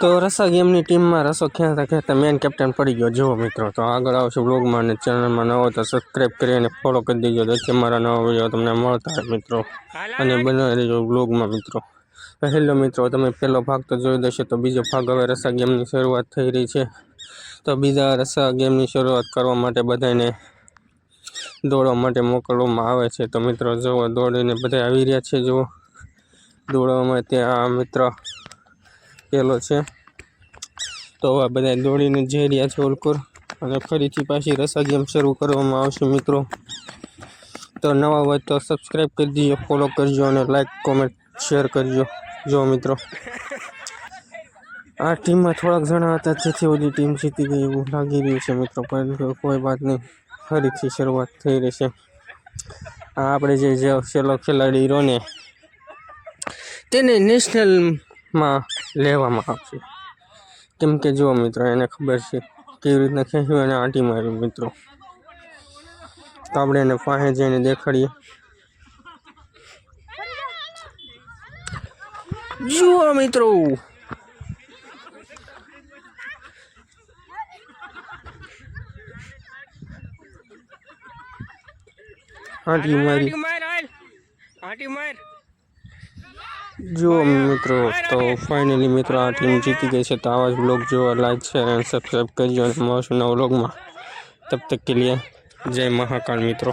તો રસા ગેમની ટીમમાં રસો ખેંચતા ખેંચતા મેન કેપ્ટન પડી ગયો જુઓ મિત્રો. તો આગળ આવશે બ્લોગમાં અને ચેનલમાં નવો તો સબસ્ક્રાઈબ કરી અને ફોલો કરી દેજો. તો મારા નવા વિડીયો તમને મળતા હોય મિત્રો અને બનાવી દેજો બ્લોગમાં મિત્રો. હેલો મિત્રો, તમે પહેલો ભાગ તો જોઈ દેશો. તો બીજો ભાગ હવે રસા ગેમની શરૂઆત થઈ રહી છે. તો બીજા રસા ગેમની શરૂઆત કરવા માટે બધાને દોડવા માટે મોકલવામાં આવે છે. તો મિત્રો જુઓ દોડીને બધા આવી રહ્યા છે. જુઓ દોડવામાં ત્યાં મિત્ર પેલો છે. તો હવે બધા દોડીને જઈ રહ્યા છે ઓલકોર અને ફરીથી પાછી રસા ગેમ શરૂ કરવામાં આવશે મિત્રો. તો નવા હોય તો સબસ્ક્રાઈબ કરી દીજો, ફોલો કરજો અને લાઈક કોમેન્ટ શેર કરજો. જો મિત્રો આ ટીમમાં થોડાક જણા હતા જેથી ઓલી ટીમ જીતી ગઈ એવું લાગી રહ્યું છે મિત્રો, પરંતુ કોઈ વાત નહીં, ફરીથી શરૂઆત થઈ રહી છે. આપણે જે છેલ્લો ખેલાડી રહ્યો ને તેને નેશનલમાં લેવામાં આવશે. કેમ કે જુઓ મિત્રો એને ખબર છે કેવી રીતના ખેંચ્યું અને આંટી માર્યું મિત્રો. તો આપણે એને પાસે જઈને દેખાડીએ. જુઓ મિત્રો આંટી મારી. જુઓ મિત્રો તો ફાઇનલી મિત્રો આ ટીમ જીતી ગઈ છે. તો આવા જ બ્લોગ જોવા લાઈક શેર અને સબસ્ક્રાઈબ કરજો અને મળશું નવા બ્લોગમાં. તબ તક કે લીએ જય મહાકાલ મિત્રો.